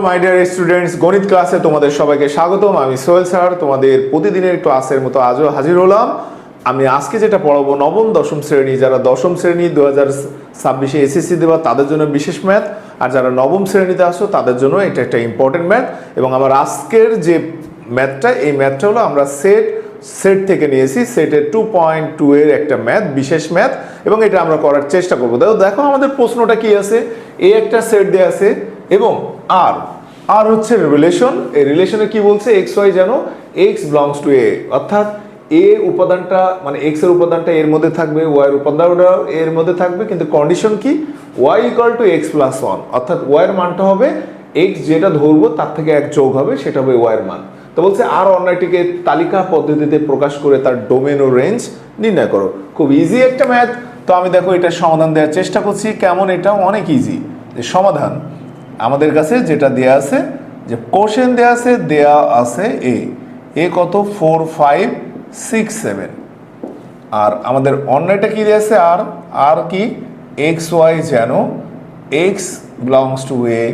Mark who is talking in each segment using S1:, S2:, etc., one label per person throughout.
S1: My dear students, গণিত ক্লাসে তোমাদের সবাইকে স্বাগতম। আমি সোহেল স্যার তোমাদের প্রতিদিনের ক্লাসের মতো আজও হাজির হলাম। আমি আজকে যেটা পড়াবো নবম দশম শ্রেণী, যারা দশম শ্রেণী 2026 এসএসসি দেওয়া তাদের জন্য বিশেষ ম্যাথ, আর যারা নবম শ্রেণীতে আসো তাদের জন্য এটা একটা ইম্পর্টেন্ট ম্যাথ। এবং আমার আজকের যে ম্যাথটা, এই ম্যাথটা হলো আমরা সেট থেকে নিয়েছি। সেটের 2.2 এর একটা ম্যাথ, বিশেষ ম্যাথ, এবং এটা আমরা করার চেষ্টা করবো। দেখো আমাদের প্রশ্নটা কি আছে। একটা সেট দেওয়া আছে এবং আর হচ্ছে রিলেশন। এই রিলেশনে কি বলছে, এক্স ওয়াই যেন এক্স বিলংস টু এ, অর্থাৎ এ উপাদানটা মানে এক্স এর উপাদানটা এর মধ্যে থাকবে, ওয়াই এর উপাদানটা এর মধ্যে থাকবে, কিন্তু কন্ডিশন কি, Y equal to x plus one, অর্থাৎ ওয়াই এর মানটা হবে এক্স যেটা ধরবো তার থেকে এক যোগ হবে, সেটা হবে ওয়াই এর মান। তো বলছে আর অন্যটিকে তালিকা পদ্ধতিতে প্রকাশ করে তার ডোমেন ও রেঞ্জ নির্ণয় করো। খুব ইজি একটা ম্যাথ। তো আমি দেখো এটা সমাধান দেওয়ার চেষ্টা করছি। কেমন, এটা অনেক ইজি। সমাধান আমাদের কাছে যেটা দেয়া আছে, যে কোশ্চেন দেয়া আছে এ কত 4 5 6 7, আর আমাদের অন্যটা কি দেয়া আছে আর কি এক্স ওয়াই যেন x belongs to A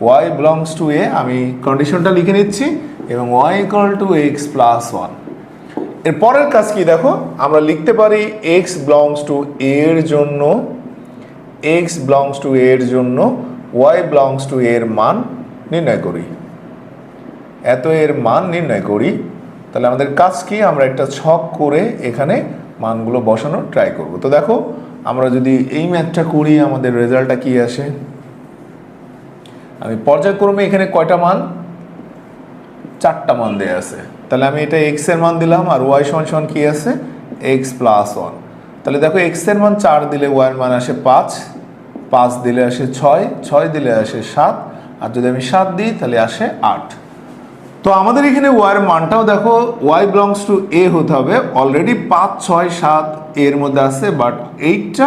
S1: y belongs to A. আমি কন্ডিশনটা লিখে নিচ্ছি, এবং y equal to x plus one. এর পরের কাজ কি দেখো, আমরা লিখতে পারি এক্স বিলংস টু এর জন্য ওয়াই বিলংস টু এর মান নির্ণয় করি। এত এর মান নির্ণয় করি। তাহলে আমাদের কাজ কি, আমরা একটা ছক করে এখানে মানগুলো বসানোর ট্রাই করব। তো দেখো আমরা যদি এই ম্যাথটা করি, আমাদের রেজাল্টটা কি আসে। আমি পর্যায়ক্রমে এখানে কয়টা মান, 4টা মান দেয়া আছে। তাহলে আমি এটা এক্স এর মান দিলাম, আর ওয়াই সমান কি আছে, এক্স প্লাস ওয়ান। তাহলে দেখো এক্স এর মান 4 দিলে ওয়াই এর মান আসে 5 দিলে আসে 6 দিলে আসে 7, আর যদি আমি 7 দিই তাহলে আসে 8। তো আমাদের এখানে ওয়াই এর মানটাও দেখো, ওয়াই বিলংস টু এ হতে হবে। অলরেডি 5 6 7 এর মধ্যে আছে, বাট 8টা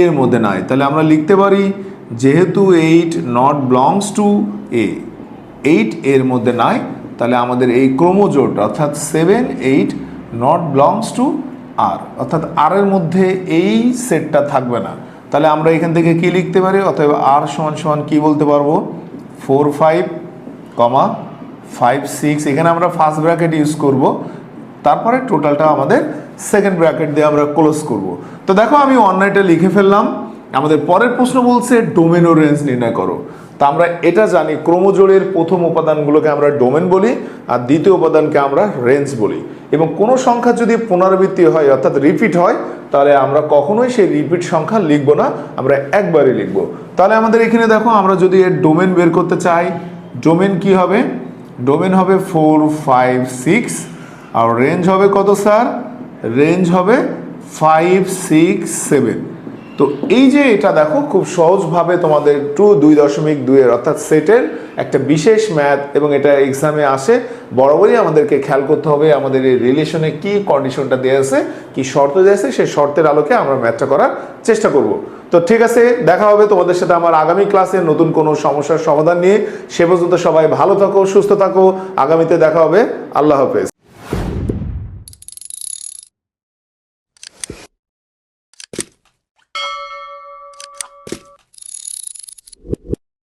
S1: এর মধ্যে নাই। তাহলে আমরা লিখতে পারি, যেহেতু 8 নট বিলংস টু এ, 8 এর মধ্যে নাই, তাহলে আমাদের এই ক্রমজোট অর্থাৎ 7 8 নট বিলংস টু আর, অর্থাৎ আর এর মধ্যে এই সেটটা থাকবে না। তাহলে আমরা এখান থেকে কি লিখতে পারি, অতএব আর সমান কি বলতে পারবো, 4 5 5 6। এখানে আমরা ফার্স্ট ব্র্যাকেট ইউজ করব, তারপরে টোটালটা আমাদের সেকেন্ড ব্র্যাকেট দিয়ে আমরা ক্লোজ করব। তো দেখো আমি অন্যটা লিখে ফেললাম। আমাদের পরের প্রশ্ন বলছে ডোমেন ও রেঞ্জ নির্ণয় করো। তা আমরা এটা জানি, ক্রমজোড়ের প্রথম উপাদানগুলোকে আমরা ডোমেন বলি, আর দ্বিতীয় উপাদানকে আমরা রেঞ্জ বলি। এবং কোনো সংখ্যা যদি পুনরাবৃত্তি হয় অর্থাৎ রিপিট হয়, তাহলে আমরা কখনোই সেই রিপিট সংখ্যা লিখবো না, আমরা একবারই লিখবো। তাহলে আমাদের এখানে দেখো, আমরা যদি এর ডোমেন বের করতে চাই, ডোমেন কি হবে, ডোমেন হবে 4 5 6, আর রেঞ্জ হবে কত স্যার, রেঞ্জ হবে 5 6 7। তো এই যে এটা দেখো খুব সহজভাবে তোমাদের 2.2 এর অর্থাৎ সেটের একটা বিশেষ ম্যাথ, এবং এটা এক্সামে আসে। বরাবরই আমাদেরকে খেয়াল করতে হবে আমাদের এই রিলেশনে কি কন্ডিশনটা দেওয়া আছে, কি শর্ত দেওয়া আছে, সেই শর্তের আলোকে আমরা ম্যাথটা করার চেষ্টা করব। তো ঠিক আছে, দেখা হবে তোমাদের সাথে আমার আগামী ক্লাসে নতুন কোনো সমস্যার সমাধান নিয়ে। সে পর্যন্ত সবাই ভালো থাকো, সুস্থ থাকো। আগামীতে দেখা হবে। আল্লাহ হাফেজ।